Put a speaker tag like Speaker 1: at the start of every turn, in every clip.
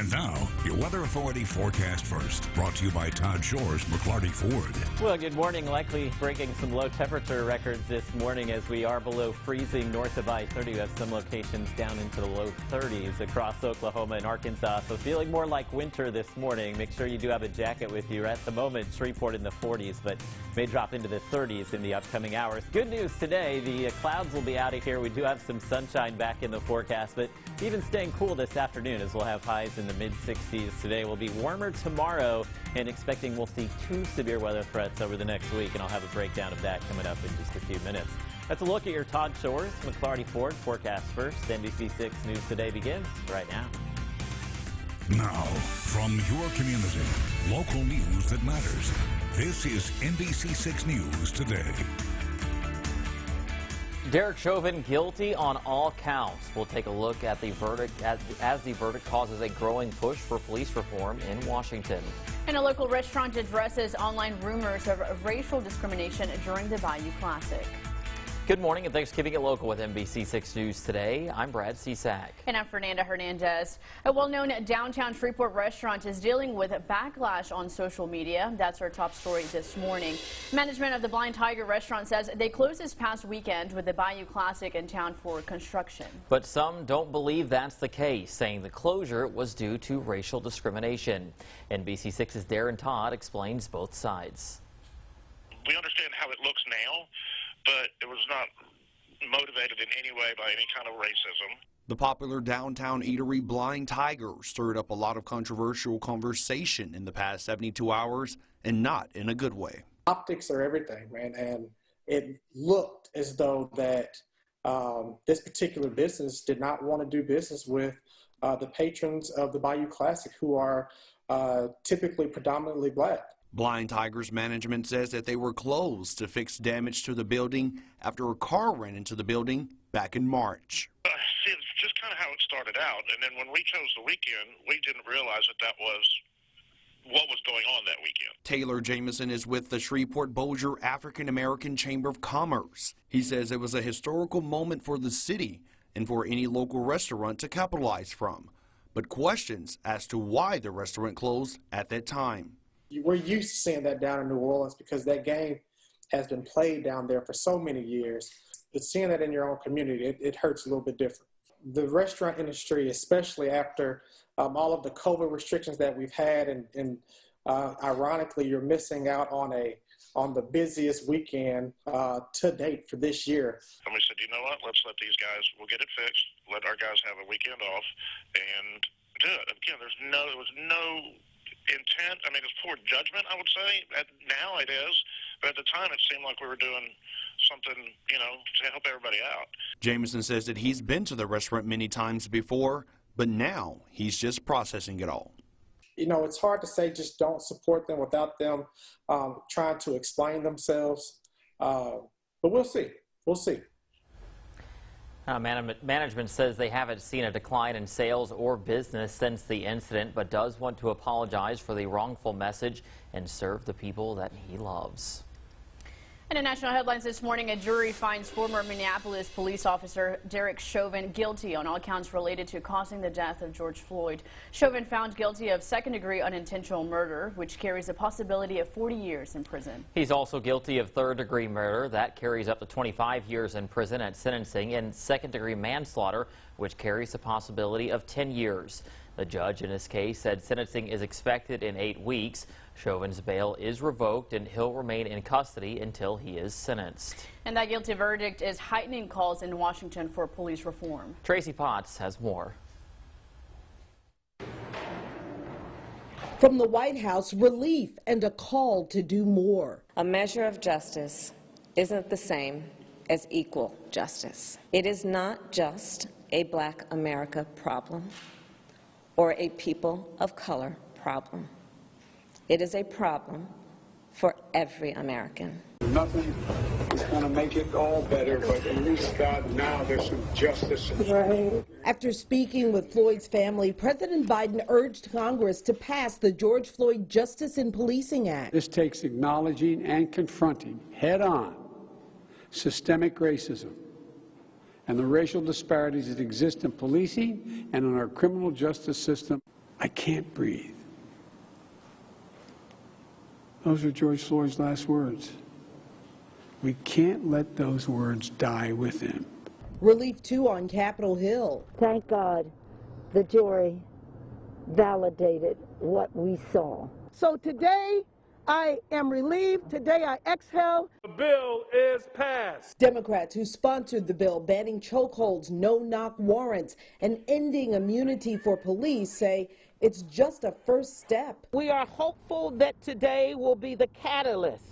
Speaker 1: And now, your Weather Authority forecast first, brought to you by Todd Shore's McClarty Ford.
Speaker 2: Well, good morning. Likely breaking some low temperature records this morning as we are below freezing north of I-30. We have some locations down into the low 30s across Oklahoma and Arkansas. So feeling more like winter this morning. Make sure you do have a jacket with you. At the moment, Shreveport in the 40s, but may drop into the 30s in the upcoming hours. Good news today, the clouds will be out of here. We do have some sunshine back in the forecast, but even staying cool this afternoon as we'll have highs in the mid-60s today. Will be warmer tomorrow, and expecting we'll see 2 severe weather threats over the next week, and I'll have a breakdown of that coming up in just a few minutes. That's a look at your Todd Shore's McClarty Ford forecast first. NBC 6 News Today begins right now.
Speaker 1: Now, from your community, local news that matters. This is NBC 6 News Today.
Speaker 3: Derek Chauvin guilty on all counts. We'll take a look at the verdict as the verdict causes a growing push for police reform in Washington.
Speaker 4: And a local restaurant addresses online rumors of racial discrimination during the Bayou Classic.
Speaker 3: Good morning and thanks for keeping it local with NBC 6 News Today. I'm Brad Cisak.
Speaker 4: And I'm Fernanda Hernandez. A well-known downtown Shreveport restaurant is dealing with backlash on social media. That's our top story this morning. Management of the Blind Tiger restaurant says they closed this past weekend with the Bayou Classic in town for construction.
Speaker 3: But some don't believe that's the case, saying the closure was due to racial discrimination. NBC 6's Darren Todd explains both sides.
Speaker 5: We understand how it looks now, but it was not motivated in any way by any kind of racism.
Speaker 6: The popular downtown eatery Blind Tiger stirred up a lot of controversial conversation in the past 72 hours, and not in a good way.
Speaker 7: Optics are everything, man, and it looked as though that this particular business did not want to do business with the patrons of the Bayou Classic, who are typically predominantly black.
Speaker 6: Blind Tiger's management says that they were closed to fix damage to the building after a car ran into the building back in March.
Speaker 5: It's just kind of how it started out, and then when we chose the weekend, we didn't realize that was what was going on that weekend.
Speaker 6: Taylor Jameson is with the Shreveport-Bossier African American Chamber of Commerce. He says it was a historical moment for the city and for any local restaurant to capitalize from, but questions as to why the restaurant closed at that time.
Speaker 7: We're used to seeing that down in New Orleans because that game has been played down there for so many years. But seeing that in your own community, it hurts a little bit different. The restaurant industry, especially after all of the COVID restrictions that we've had, and ironically, you're missing out on the busiest weekend to date for this year.
Speaker 5: And we said, you know what, let's let these guys, we'll get it fixed, let our guys have a weekend off, and do it. Again, there was no intent. I mean, it's poor judgment, I would say. Now it is, but at the time it seemed like we were doing something, to help everybody out.
Speaker 6: Jameson says that he's been to the restaurant many times before, but now he's just processing it all.
Speaker 7: It's hard to say just don't support them without them trying to explain themselves, but we'll see. We'll see.
Speaker 3: Management says they haven't seen a decline in sales or business since the incident, but does want to apologize for the wrongful message and serve the people that he loves.
Speaker 4: And in national headlines this morning, a jury finds former Minneapolis police officer Derek Chauvin guilty on all counts related to causing the death of George Floyd. Chauvin found guilty of second-degree unintentional murder, which carries a possibility of 40 years in prison.
Speaker 3: He's also guilty of third-degree murder. That carries up to 25 years in prison at sentencing, and second-degree manslaughter, which carries a possibility of 10 years. The judge in this case said sentencing is expected in 8 weeks. Chauvin's bail is revoked and he'll remain in custody until he is sentenced.
Speaker 4: And that guilty verdict is heightening calls in Washington for police reform.
Speaker 3: Tracy Potts has more.
Speaker 8: From the White House, relief and a call to do more.
Speaker 9: A measure of justice isn't the same as equal justice. It is not just a Black America problem or a people of color problem. It is a problem for every American.
Speaker 10: Nothing is going to make it all better, but at least God, now there's some justice.
Speaker 8: Right. After speaking with Floyd's family, President Biden urged Congress to pass the George Floyd Justice in Policing Act.
Speaker 10: This takes acknowledging and confronting head-on systemic racism and the racial disparities that exist in policing and in our criminal justice system. I can't breathe. Those are George Floyd's last words. We can't let those words die with him.
Speaker 8: Relief, too, on Capitol Hill.
Speaker 11: Thank God the jury validated what we saw.
Speaker 12: So today, I am relieved. Today, I exhale.
Speaker 13: The bill is passed.
Speaker 8: Democrats who sponsored the bill banning chokeholds, no-knock warrants, and ending immunity for police say it's just a first step.
Speaker 12: We are hopeful that today will be the catalyst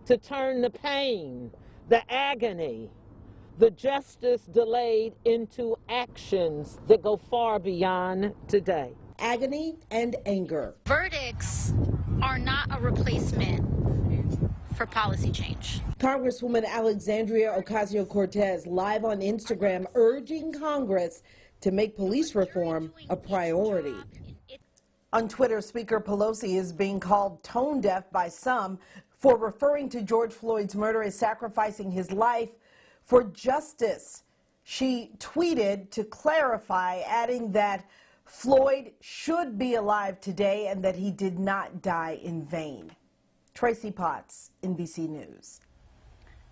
Speaker 12: to turn the pain, the agony, the justice delayed into actions that go far beyond today.
Speaker 8: Agony and anger.
Speaker 14: Verdicts are not a replacement for policy change.
Speaker 8: Congresswoman Alexandria Ocasio-Cortez live on Instagram urging Congress to make police reform a priority. On Twitter, Speaker Pelosi is being called tone deaf by some for referring to George Floyd's murder as sacrificing his life for justice. She tweeted to clarify, adding that Floyd should be alive today and that he did not die in vain. Tracy Potts, NBC News.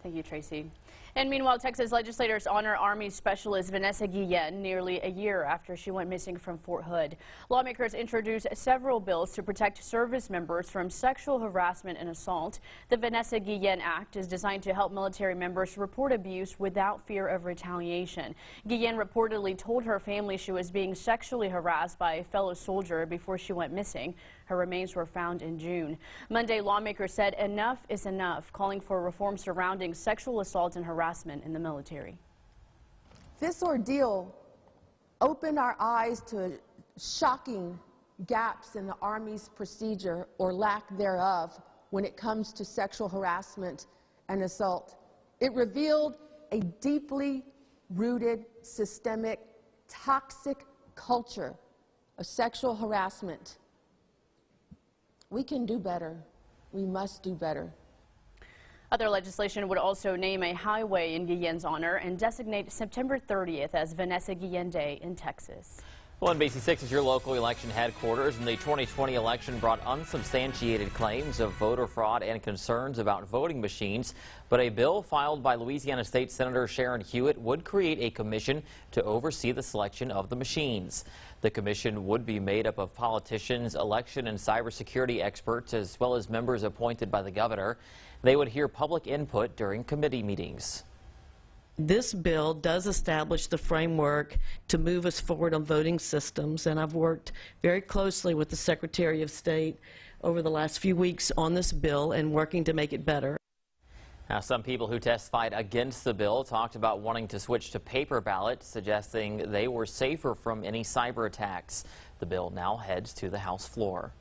Speaker 4: Thank you, Tracy. And meanwhile, Texas legislators honor Army Specialist Vanessa Guillen nearly a year after she went missing from Fort Hood. Lawmakers introduced several bills to protect service members from sexual harassment and assault. The Vanessa Guillen Act is designed to help military members report abuse without fear of retaliation. Guillen reportedly told her family she was being sexually harassed by a fellow soldier before she went missing. Her remains were found in June. Monday, lawmakers said enough is enough, calling for reform surrounding sexual assault and harassment in the military.
Speaker 15: This ordeal opened our eyes to shocking gaps in the Army's procedure or lack thereof when it comes to sexual harassment and assault. It revealed a deeply rooted, systemic, toxic culture of sexual harassment. We can do better. We must do better.
Speaker 4: Other legislation would also name a highway in Guillen's honor and designate September 30th as Vanessa Guillen Day in Texas.
Speaker 3: Well, NBC6 is your local election headquarters, and the 2020 election brought unsubstantiated claims of voter fraud and concerns about voting machines. But a bill filed by Louisiana State Senator Sharon Hewitt would create a commission to oversee the selection of the machines. The commission would be made up of politicians, election and cybersecurity experts, as well as members appointed by the governor. They would hear public input during committee meetings.
Speaker 16: This bill does establish the framework to move us forward on voting systems, and I've worked very closely with the Secretary of State over the last few weeks on this bill and working to make it better.
Speaker 3: Now, some people who testified against the bill talked about wanting to switch to paper ballots, suggesting they were safer from any cyber attacks. The bill now heads to the House floor.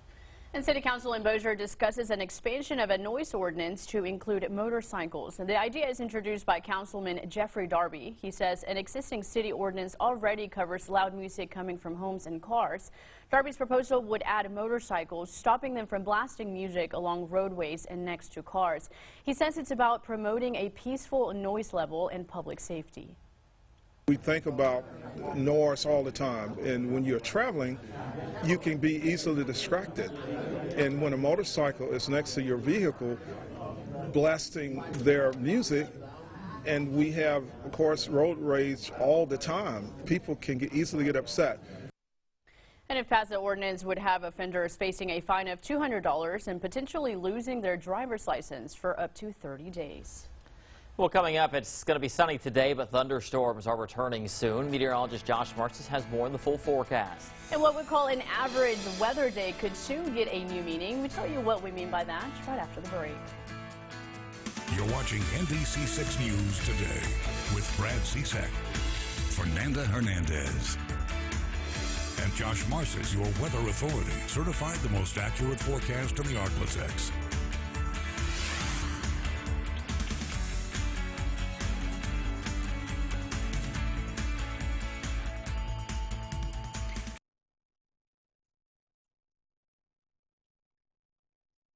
Speaker 4: And City Council in Bossier discusses an expansion of a noise ordinance to include motorcycles. And the idea is introduced by Councilman Jeffrey Darby. He says an existing city ordinance already covers loud music coming from homes and cars. Darby's proposal would add motorcycles, stopping them from blasting music along roadways and next to cars. He says it's about promoting a peaceful noise level and public safety.
Speaker 17: We think about noise all the time, and when you're traveling, you can be easily distracted. And when a motorcycle is next to your vehicle, blasting their music, and we have, of course, road rage all the time, people can easily get upset.
Speaker 4: And if passed, the ordinance would have offenders facing a fine of $200 and potentially losing their driver's license for up to 30 days.
Speaker 3: Well, coming up, it's going to be sunny today, but thunderstorms are returning soon. Meteorologist Josh Marcis has more in the full forecast.
Speaker 4: And what we call an average weather day could soon get a new meaning. We tell you what we mean by that right after the break.
Speaker 1: You're watching NBC6 News Today with Brad Cisak, Fernanda Hernandez, and Josh Marcis, your weather authority, certified the most accurate forecast in the Arklatex.